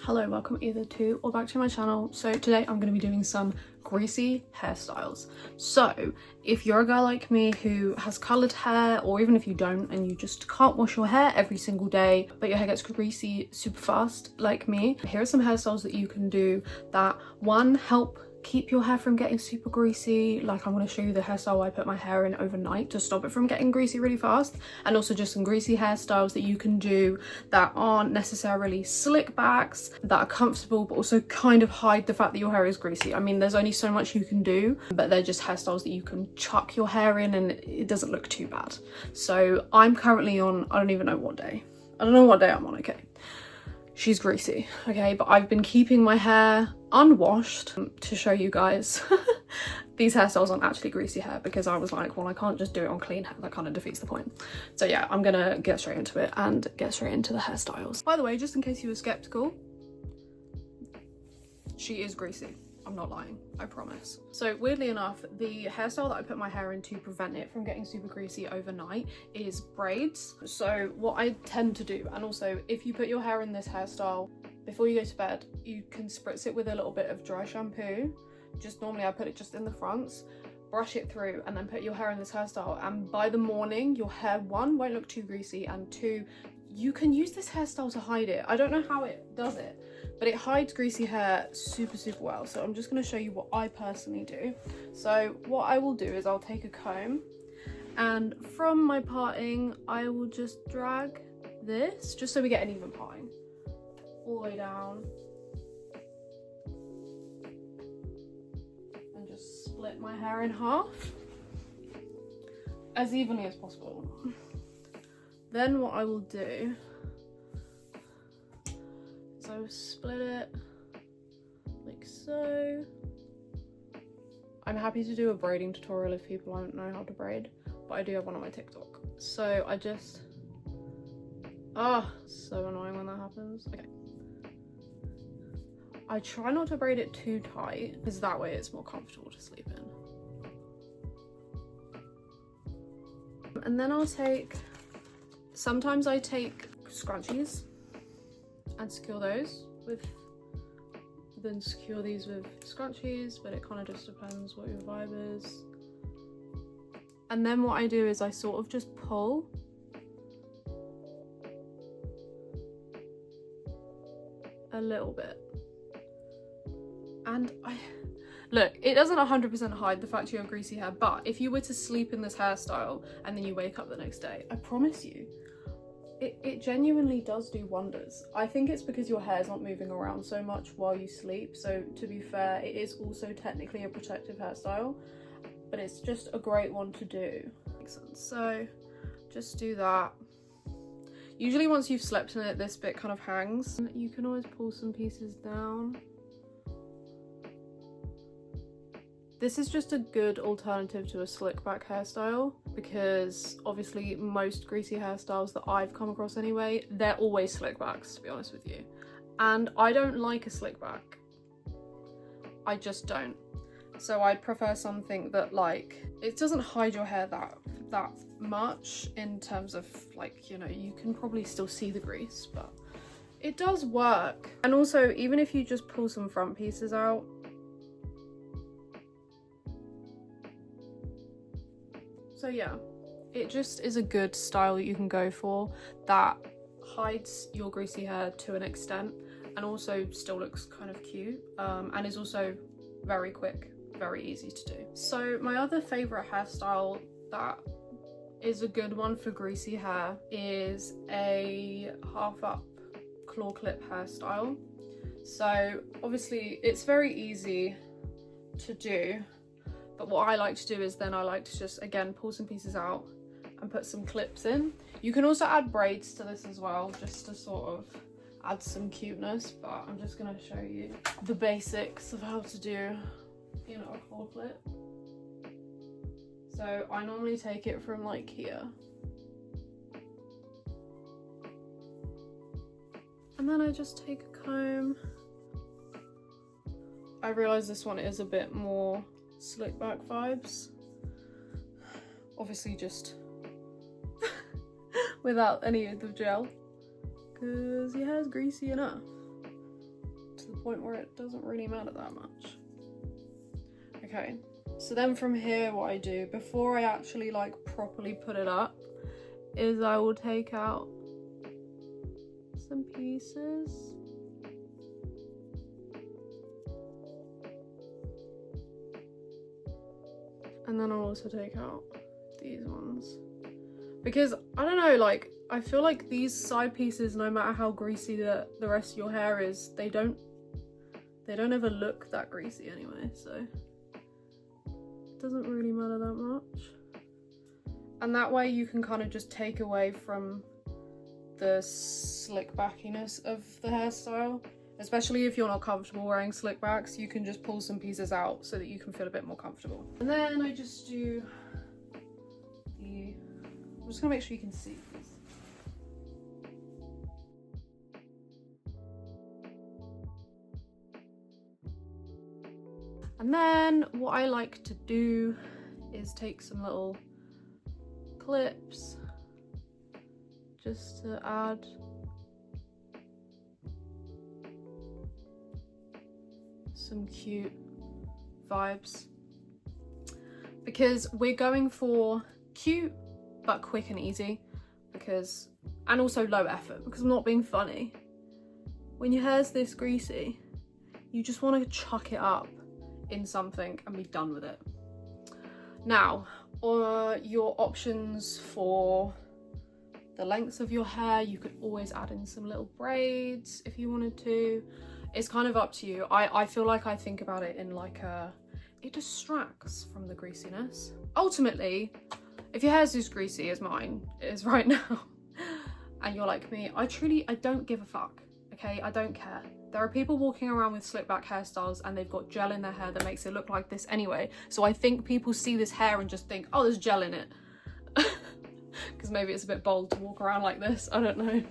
Hello, welcome either to or back to my channel. So today I'm going to be doing some greasy hairstyles. So if you're a girl like me who has coloured hair, or even if you don't and you just can't wash your hair every single day but your hair gets greasy super fast like me, here are some hairstyles that you can do that one, help keep your hair from getting super greasy. Like I'm going to show you the hairstyle I put my hair in overnight to stop it from getting greasy really fast, and also just some greasy hairstyles that you can do that aren't necessarily slick backs, that are comfortable but also kind of hide the fact that your hair is greasy. I mean, there's only so much you can do, but they're just hairstyles that you can chuck your hair in and it doesn't look too bad. So I'm currently on, I don't even know what day. I don't know what day I'm on, okay. She's greasy, okay, but I've been keeping my hair unwashed to show you guys these hairstyles aren't actually greasy hair, because I was like, well, I can't just do it on clean hair, that kind of defeats the point. So yeah, I'm gonna get straight into it and get straight into the hairstyles. By the way, just in case you were skeptical, she is greasy. I'm not lying, I promise. So weirdly enough, the hairstyle that I put my hair in to prevent it from getting super greasy overnight is braids. So what I tend to do, and also if you put your hair in this hairstyle before you go to bed, you can spritz it with a little bit of dry shampoo. Just normally I put it just in the fronts, brush it through, and then put your hair in this hairstyle, and by the morning your hair, one, won't look too greasy, and two, you can use this hairstyle to hide it. I don't know how it does it, but it hides greasy hair super well. So I'm just going to show you what I personally do. So what I will do is I'll take a comb, and from my parting I will just drag this just so we get an even parting all the way down, and just split my hair in half as evenly as possible. Then what I will do is I will split it like so. I'm happy to do a braiding tutorial if people don't know how to braid, but I do have one on my TikTok. So I just, so annoying when that happens. Okay. I try not to braid it too tight, because that way it's more comfortable to sleep in. And then I'll take, sometimes I take scrunchies and secure those with, then secure these with scrunchies, but it kind of just depends what your vibe is. And then what I do is I sort of just pull a little bit. And look, it doesn't 100% hide the fact you have greasy hair, but if you were to sleep in this hairstyle and then you wake up the next day, I promise you, it genuinely does do wonders. I think it's because your hair's not moving around so much while you sleep. So to be fair, it is also technically a protective hairstyle, but it's just a great one to do. Makes sense. So just do that. Usually once you've slept in it, this bit kind of hangs. You can always pull some pieces down. This is just a good alternative to a slick back hairstyle, because obviously most greasy hairstyles that I've come across anyway, they're always slick backs, to be honest with you. And I don't like a slick back. I just don't. So I'd prefer something that, like, it doesn't hide your hair that much in terms of, like, you know, you can probably still see the grease, but it does work. And also, even if you just pull some front pieces out, so yeah, it just is a good style that you can go for that hides your greasy hair to an extent and also still looks kind of cute, and is also very quick, very easy to do. So my other favourite hairstyle that is a good one for greasy hair is a half up claw clip hairstyle. So obviously it's very easy to do, but what I like to do is then I like to just, again, pull some pieces out and put some clips in. You can also add braids to this as well, just to sort of add some cuteness, but I'm just going to show you the basics of how to do, you know, a claw clip. So I normally take it from like here. And then I just take a comb. I realise this one is a bit more slick back vibes, obviously just without any of the gel, because your hair's greasy enough. point where it doesn't really matter that much. Okay, so then from here what I do before I actually like properly put it up is I will take out some pieces. And then I'll also take out these ones. Because, I don't know, like, I feel like these side pieces, no matter how greasy the rest of your hair is, they don't ever look that greasy anyway, so it doesn't really matter that much. And that way you can kind of just take away from the slick backiness of the hairstyle. Especially if you're not comfortable wearing slick backs, you can just pull some pieces out so that you can feel a bit more comfortable. And then I just do the, I'm just gonna make sure you can see this. And then what I like to do is take some little clips just to add some cute vibes, because we're going for cute but quick and easy, because, and also low effort, because I'm not being funny. When your hair's this greasy, you just want to chuck it up in something and be done with it. Now, your options for the lengths of your hair, you could always add in some little braids if you wanted to. It's kind of up to you. I feel like I think about it in like it distracts from the greasiness. Ultimately, if your hair's as greasy as mine is right now, and you're like me, I don't give a fuck, okay? I don't care. There are people walking around with slick back hairstyles and they've got gel in their hair that makes it look like this anyway. So I think people see this hair and just think, oh, there's gel in it. Because maybe it's a bit bold to walk around like this, I don't know.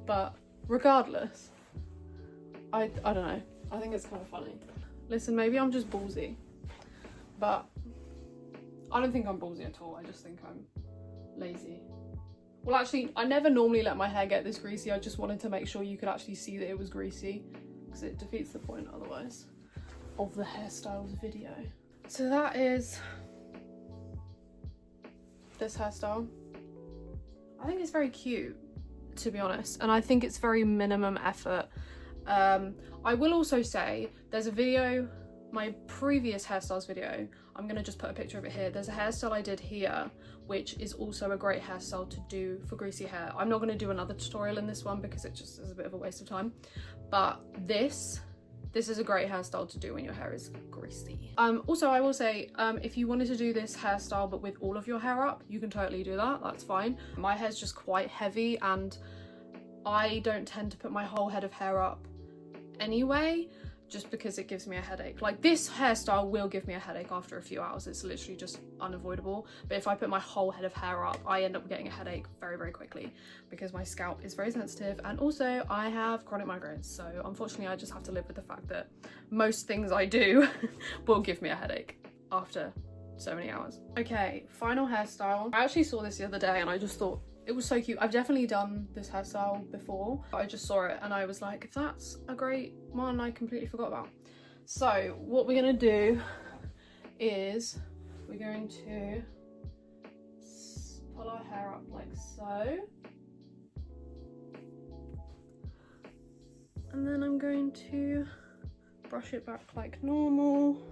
But regardless, I don't know, I think it's kind of funny. Listen, maybe I'm just ballsy, but I don't think I'm ballsy at all. I just think I'm lazy. Well, actually, I never normally let my hair get this greasy. I just wanted to make sure you could actually see that it was greasy, because it defeats the point otherwise of the hairstyles video. So that is this hairstyle. I think it's very cute, to be honest, and I think it's very minimum effort. I will also say there's a video, my previous hairstyles video, I'm gonna just put a picture of it here. There's a hairstyle I did here, which is also a great hairstyle to do for greasy hair. I'm not gonna do another tutorial in this one because it just is a bit of a waste of time. But this is a great hairstyle to do when your hair is greasy. Also, I will say, if you wanted to do this hairstyle but with all of your hair up, you can totally do that, that's fine. My hair's just quite heavy and I don't tend to put my whole head of hair up anyway, just because it gives me a headache. Like, this hairstyle will give me a headache after a few hours. It's literally just unavoidable. But if I put my whole head of hair up, I end up getting a headache very, very quickly because my scalp is very sensitive, and also I have chronic migraines. So unfortunately, I just have to live with the fact that most things I do will give me a headache after so many hours. Okay, final hairstyle. I actually saw this the other day and I just thought it was so cute. I've definitely done this hairstyle before. I just saw it and I was like, that's a great one I completely forgot about. So what we're gonna do is we're going to pull our hair up like so. And then I'm going to brush it back like normal.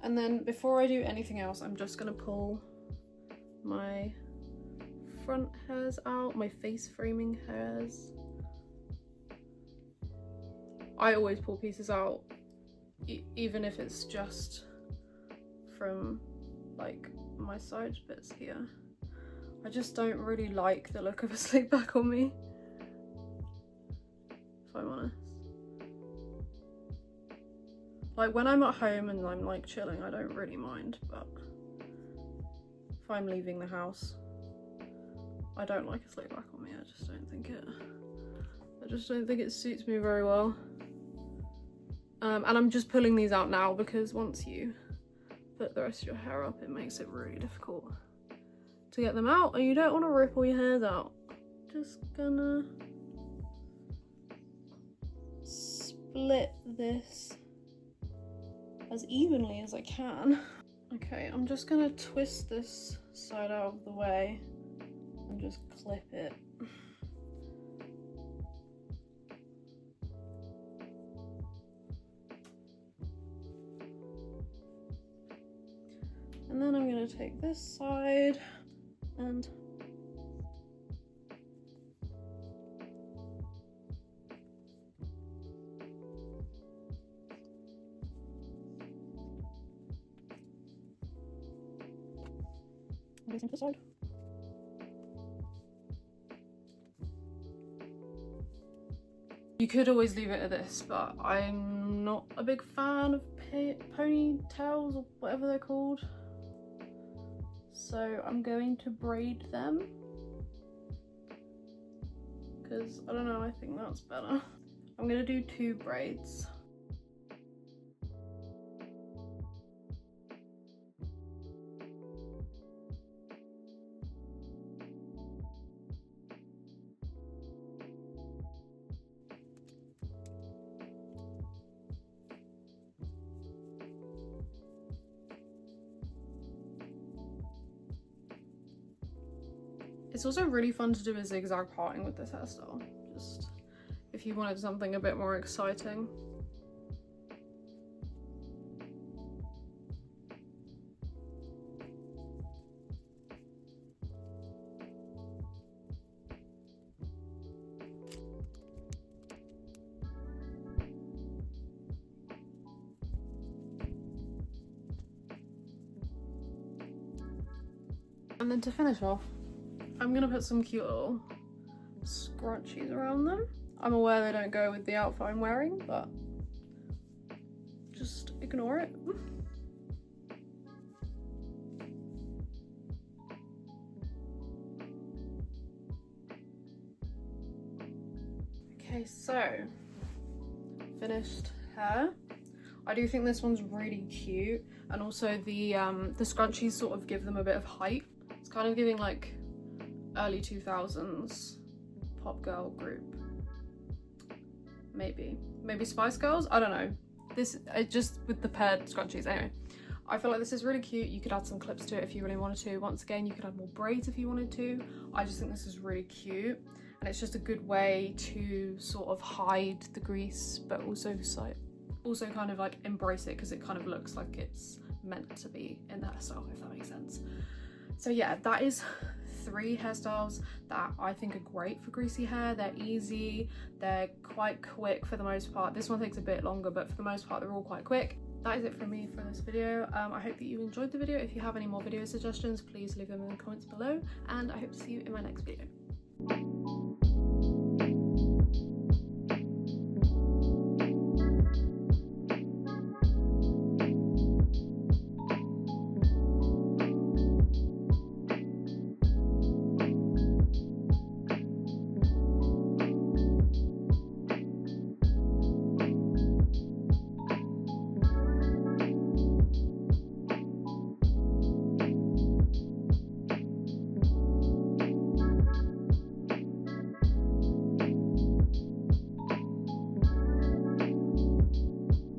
And then before I do anything else, I'm just gonna pull my front hairs out, my face framing hairs. I always pull pieces out, even if it's just from like my side bits here. I just don't really like the look of a slick back on me, if I'm honest. Like, when I'm at home and I'm like chilling, I don't really mind, but if I'm leaving the house, I don't like a slick back on me. I just don't think it suits me very well. And I'm just pulling these out now because once you put the rest of your hair up, it makes it really difficult to get them out, and you don't want to rip all your hairs out. Just gonna split this as evenly as I can. Okay, I'm just gonna twist this side out of the way and just clip it. And then I'm going to take this side and do the side. You could always leave it at this, but I'm not a big fan of ponytails or whatever they're called. So I'm going to braid them because I don't know, I think that's better. I'm going to do 2 braids. It's also really fun to do a zigzag parting with this hairstyle, just if you wanted something a bit more exciting. And then to finish off, I'm gonna put some cute little scrunchies around them. I'm aware they don't go with the outfit I'm wearing, but just ignore it. Okay, so finished hair. I do think this one's really cute, and also the scrunchies sort of give them a bit of height. It's kind of giving like early 2000s pop girl group, maybe Spice Girls, I don't know. This just with the paired scrunchies. Anyway, I feel like this is really cute. You could add some clips to it if you really wanted to. Once again, you could add more braids if you wanted to. I just think this is really cute, and it's just a good way to sort of hide the grease, but also kind of like embrace it, because it kind of looks like it's meant to be in the hairstyle, if that makes sense. So yeah, that is 3 hairstyles that I think are great for greasy hair. They're easy, they're quite quick for the most part. This one takes a bit longer, but for the most part, they're all quite quick. That is it from me for this video. I hope that you enjoyed the video. If you have any more video suggestions, please leave them in the comments below, and I hope to see you in my next video.